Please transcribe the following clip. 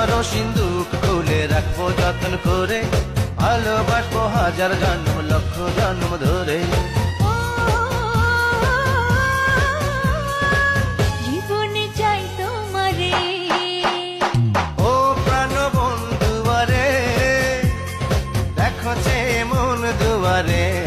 আমারও সিন্ধুক খুলে রাখবো যত্ন করে, ভালোবাসবো হাজার জন্ম লক্ষ জন্ম ধরে। জীবনে চাই তোমারে, ও প্রাণ বন্ধু আরে, দেখো যে মন দুয়ারে।